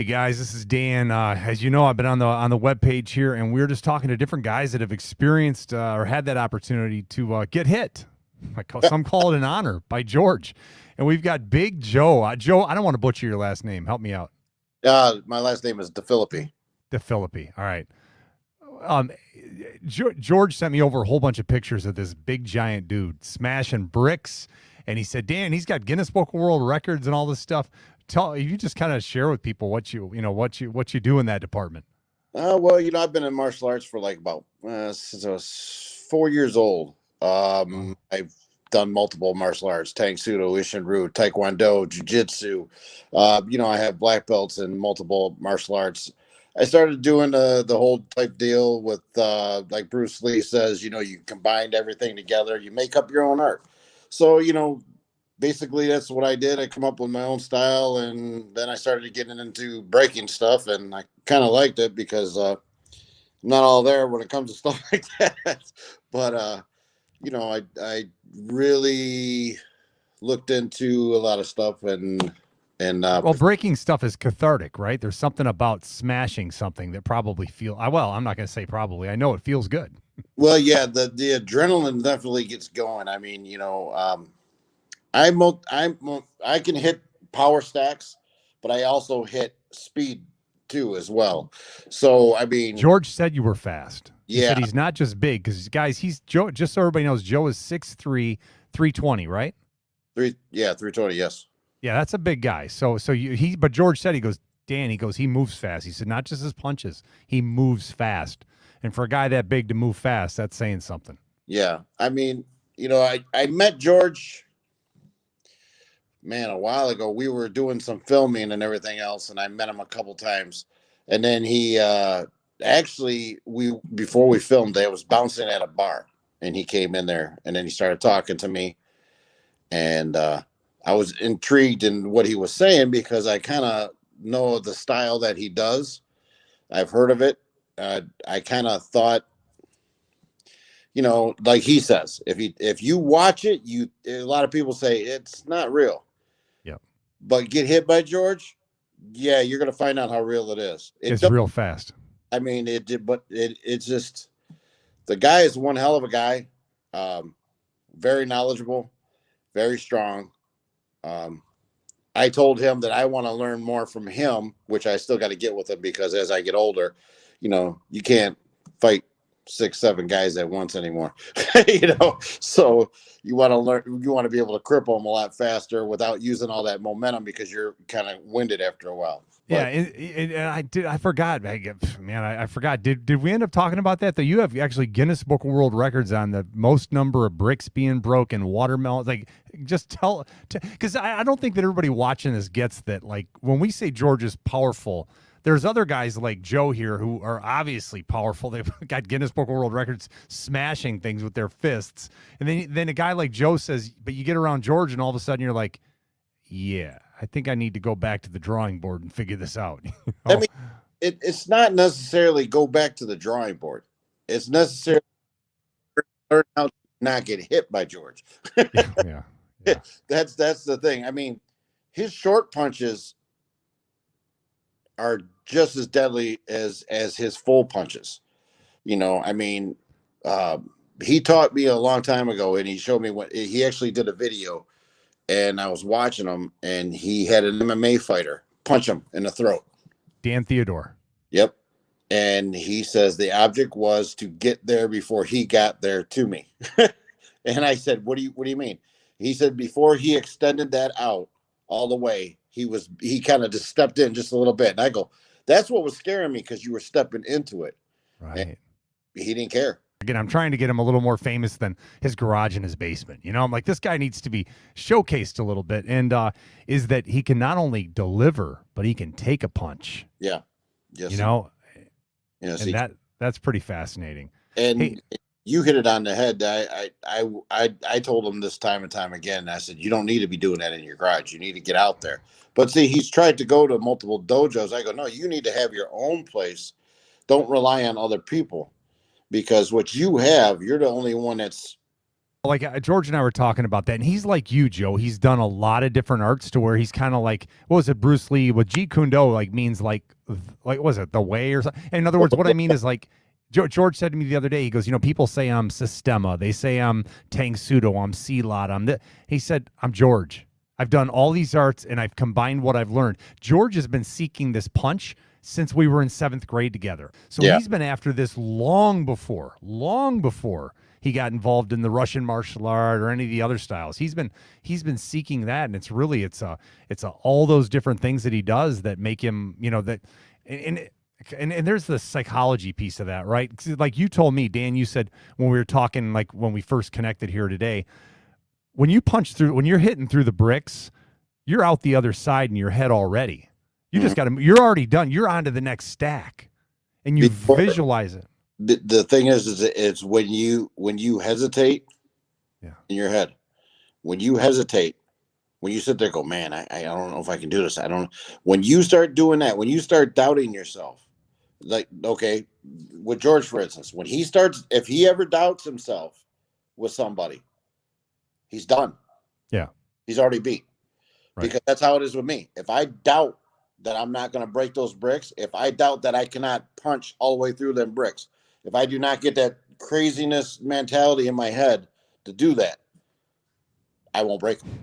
Hey guys, this is Dan. As you know, I've been on the webpage here, and we're just talking to different guys that have experienced or had that opportunity to get hit. Some call it an honor by George, and we've got Big Joe. Joe, I don't want to butcher your last name. Help me out. My last name is DeFilippi. DeFilippi. All right. Um, George sent me over a whole bunch of pictures of this big giant dude smashing bricks, and he said, "Dan, he's got Guinness Book of World Records and all this stuff." Tell you just kind of share with people what you do in that department. Well, I've been in martial arts for like about since I was 4 years old. I've done multiple martial arts: Tang Sudo, Ishinru, Taekwondo, Jiu-Jitsu. I have black belts in multiple martial arts. I started doing the whole type deal with like Bruce Lee says, you combined everything together, you make up your own art. So, basically that's what I did. I come up with my own style, and then I started getting into breaking stuff, and I kind of liked it because I'm not all there when it comes to stuff like that. But I really looked into a lot of stuff, and Well, breaking stuff is cathartic, right? There's something about smashing something that probably well, I'm not going to say probably. I know it feels good. well, yeah, the adrenaline definitely gets going. I mean, I can hit power stacks, but I also hit speed too as well. So I mean, George said you were fast. He yeah, said he's not just big because guys, he's Joe. Just so everybody knows, Joe is 6'3", 320, right? 320, yes. Yeah, that's a big guy. But George said, he goes, Dan, he goes, he moves fast. He said not just his punches, he moves fast. And for a guy that big to move fast, that's saying something. Yeah, I mean, I met George, man, a while ago. We were doing some filming and everything else, and I met him a couple times. And then he actually, we before we filmed, I was bouncing at a bar, and he came in there, and then he started talking to me, and I was intrigued in what he was saying because I kind of know the style that he does. I've heard of it. I kind of thought, like he says, if you watch it, a lot of people say it's not real. Yep. But get hit by George, yeah, you're gonna find out how real it is. It's real fast. I mean, it did, but it's just, the guy is one hell of a guy. Very knowledgeable, very strong. I told him that I want to learn more from him, which I still got to get with him because as I get older, you can't fight 6, 7 guys at once anymore. So you want to learn, you want to be able to cripple them a lot faster without using all that momentum because you're kind of winded after a while. Yeah, I forgot, man. I forgot. Did we end up talking about that? That you have actually Guinness Book of World Records on the most number of bricks being broken, watermelons. Like, just because I don't think that everybody watching this gets that. Like, when we say George is powerful, there's other guys like Joe here who are obviously powerful. They've got Guinness Book of World Records smashing things with their fists, and then a guy like Joe says, but you get around George, and all of a sudden you're like, yeah, I think I need to go back to the drawing board and figure this out. I mean, it's not necessarily go back to the drawing board. It's necessarily learn how to not get hit by George. Yeah. That's the thing. I mean, his short punches are just as deadly as his full punches. I mean, he taught me a long time ago, and he showed me what he actually did a video. And I was watching him, and he had an MMA fighter punch him in the throat. Dan Theodore. Yep. And he says the object was to get there before he got there to me. And I said, what do you mean? He said before he extended that out all the way, he kind of just stepped in just a little bit. And I go, that's what was scaring me, because you were stepping into it. Right. And he didn't care. Again, I'm trying to get him a little more famous than his garage in his basement. I'm like, this guy needs to be showcased a little bit. And is that he can not only deliver, but he can take a punch. Yeah. Yes. Yes. And that's pretty fascinating. And hey, you hit it on the head. I told him this time and time again. I said, you don't need to be doing that in your garage. You need to get out there. But see, he's tried to go to multiple dojos. I go, no, you need to have your own place. Don't rely on other people. Because what you have, you're the only one that's like George and I were talking about that, and he's like you, Joe. He's done a lot of different arts to where he's kind of like, what was it, Bruce Lee? With Jeet Kune Do, like means like what was it, the way or something? In other words, what I mean is like. George said to me the other day, he goes, people say I'm Sistema. They say I'm Tang Sudo. I'm Silat. He said, I'm George. I've done all these arts and I've combined what I've learned. George has been seeking this punch since we were in 7th grade together. So Yeah. he's been after this long before he got involved in the Russian martial art or any of the other styles. He's been seeking that, and it's all those different things that he does that make him, and there's the psychology piece of that, right? 'Cause like you told me, Dan, you said when we were talking, like when we first connected here today, when you're hitting through the bricks, you're out the other side in your head already. You just Mhm. you're already done. You're on to the next stack, and you Before, visualize it. the thing is it's when you hesitate Yeah. in your head, when you hesitate, when you sit there, go, man, I don't know if I can do this. I don't. When you start doing that, when you start doubting yourself, like okay, with George, for instance, when he starts, if he ever doubts himself with somebody, he's done. Yeah. He's already beat. Right. Because that's how it is with me. If I doubt that I'm not going to break those bricks, if I doubt that I cannot punch all the way through them bricks, if I do not get that craziness mentality in my head to do that, I won't break them.